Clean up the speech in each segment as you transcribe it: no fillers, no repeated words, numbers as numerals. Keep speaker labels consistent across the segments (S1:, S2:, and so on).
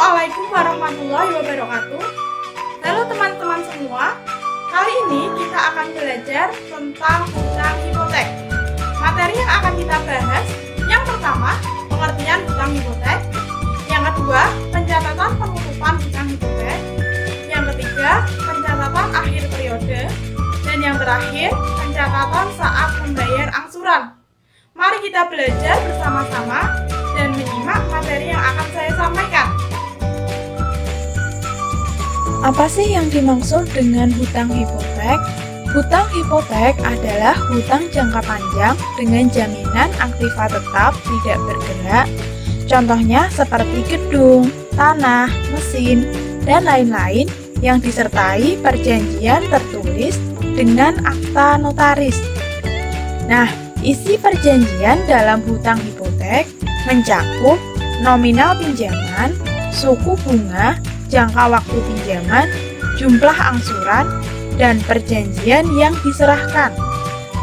S1: Assalamualaikum warahmatullahi wabarakatuh. Halo teman-teman semua. Kali ini kita akan belajar tentang hutang hipotek. Materi yang akan kita bahas, yang pertama, pengertian hutang hipotek. Yang kedua, pencatatan penutupan hutang hipotek. Yang ketiga, pencatatan akhir periode. Dan yang terakhir, pencatatan saat membayar angsuran. Mari kita belajar bersama-sama dan menyimak materi yang akan saya sampaikan.
S2: Apa sih yang dimaksud dengan hutang hipotek? Hutang hipotek adalah hutang jangka panjang dengan jaminan aktiva tetap tidak bergerak. Contohnya seperti gedung, tanah, mesin, dan lain-lain yang disertai perjanjian tertulis dengan akta notaris. Nah, isi perjanjian dalam hutang hipotek mencakup nominal pinjaman, suku bunga, jangka waktu pinjaman, jumlah angsuran, dan perjanjian yang diserahkan.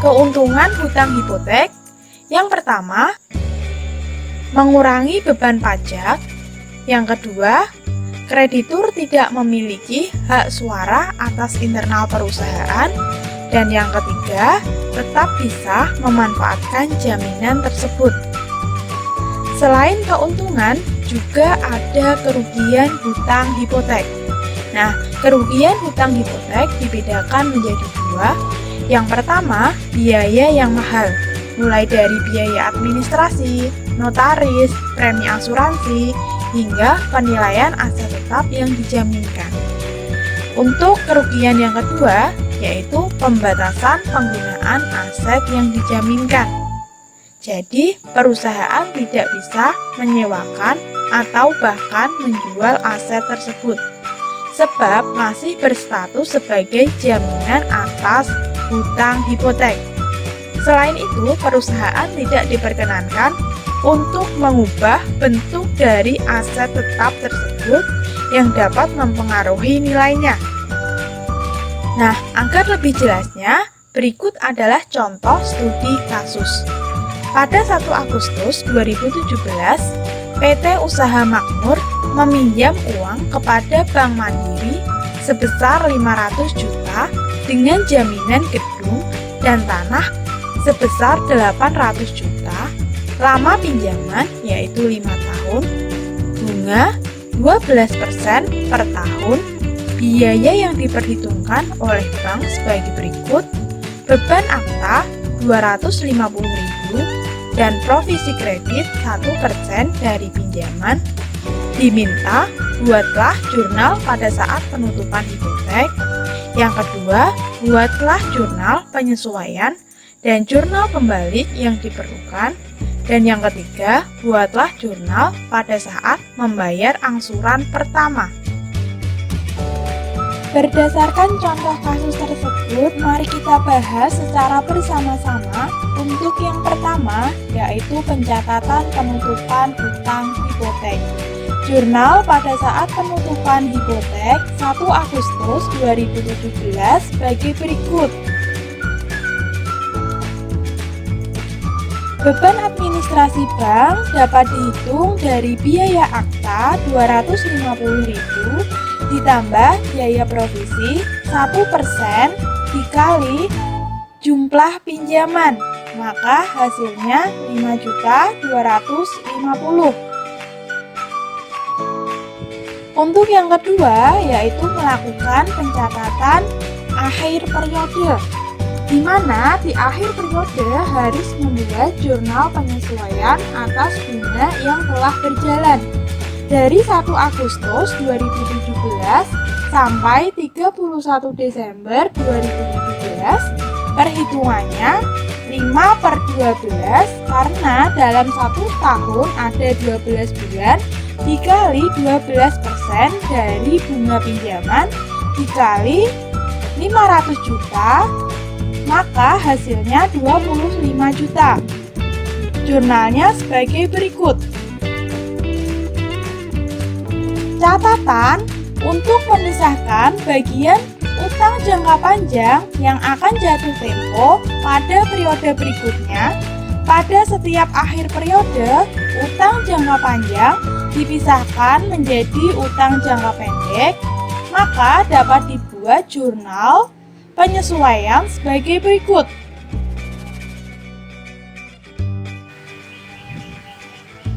S2: Keuntungan hutang hipotek yang pertama, mengurangi beban pajak. Yang kedua, kreditur tidak memiliki hak suara atas internal perusahaan. Dan yang ketiga, tetap bisa memanfaatkan jaminan tersebut. Selain keuntungan, juga ada kerugian hutang hipotek. Nah, kerugian hutang hipotek dibedakan menjadi dua. Yang pertama, biaya yang mahal, mulai dari biaya administrasi, notaris, premi asuransi, hingga penilaian aset tetap yang dijaminkan. Untuk kerugian yang kedua, yaitu pembatasan penggunaan aset yang dijaminkan. Jadi, perusahaan tidak bisa menyewakan atau bahkan menjual aset tersebut, sebab masih berstatus sebagai jaminan atas hutang hipotek. Selain itu, perusahaan tidak diperkenankan untuk mengubah bentuk dari aset tetap tersebut yang dapat mempengaruhi nilainya. Nah, agar lebih jelasnya, berikut adalah contoh studi kasus. Pada 1 Agustus 2017, PT Usaha Makmur meminjam uang kepada Bank Mandiri sebesar 500 juta dengan jaminan gedung dan tanah sebesar 800 juta, lama pinjaman yaitu 5 tahun, bunga 12% per tahun, biaya yang diperhitungkan oleh bank sebagai berikut, beban akta 250.000 dan provisi kredit 1% dari pinjaman. Diminta buatlah jurnal pada saat penutupan hipotek. Yang kedua, buatlah jurnal penyesuaian dan jurnal pembalik yang diperlukan. Dan yang ketiga, buatlah jurnal pada saat membayar angsuran pertama. Berdasarkan contoh kasus tersebut, mari kita bahas secara bersama-sama. Untuk yang pertama, yaitu pencatatan penutupan hutang hipotek. Jurnal pada saat penutupan hipotek 1 Agustus 2017 sebagai berikut. Beban administrasi bank dapat dihitung dari biaya akta 250.000 ditambah biaya provisi 1% dikali jumlah pinjaman, maka hasilnya 5.250.000. Untuk yang kedua, yaitu melakukan pencatatan akhir periode, di mana di akhir periode harus membuat jurnal penyesuaian atas bunga yang telah berjalan dari 1 Agustus 2017 sampai 31 Desember 2017. Perhitungannya 5/12 karena dalam 1 tahun ada 12 bulan dikali 12% dari bunga pinjaman dikali 500 juta, maka hasilnya 25 juta. Jurnalnya sebagai berikut. Catatan untuk memisahkan bagian utang jangka panjang yang akan jatuh tempo pada periode berikutnya. Pada setiap akhir periode, utang jangka panjang dipisahkan menjadi utang jangka pendek, maka dapat dibuat jurnal penyesuaian sebagai berikut.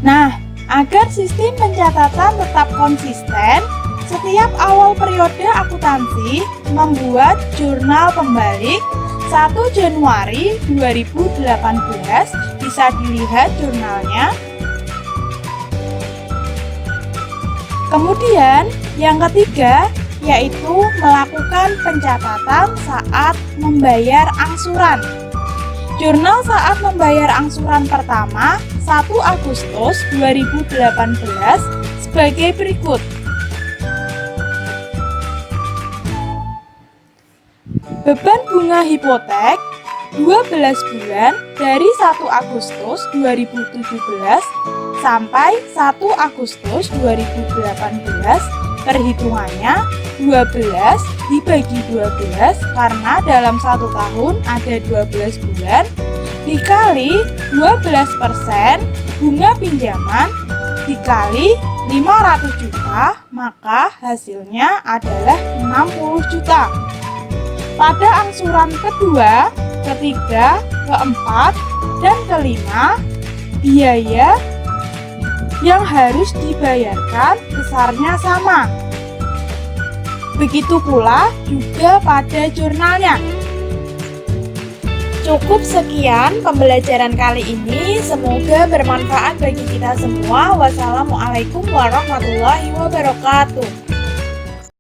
S2: Nah, agar sistem pencatatan tetap konsisten, setiap awal periode akuntansi membuat jurnal pembalik 1 Januari 2018, bisa dilihat jurnalnya. Kemudian yang ketiga yaitu melakukan pencatatan saat membayar angsuran. Jurnal saat membayar angsuran pertama 1 Agustus 2018 sebagai berikut. Beban bunga hipotek 12 bulan dari 1 Agustus 2017 sampai 1 Agustus 2018, perhitungannya 12 dibagi 12 karena dalam 1 tahun ada 12 bulan, dikali 12% bunga pinjaman dikali 500 juta, maka hasilnya adalah 60 juta. Pada angsuran kedua, ketiga, keempat, dan kelima, biaya yang harus dibayarkan besarnya sama. Begitu pula juga pada jurnalnya. Cukup sekian pembelajaran kali ini, semoga bermanfaat bagi kita semua. Wassalamualaikum warahmatullahi wabarakatuh.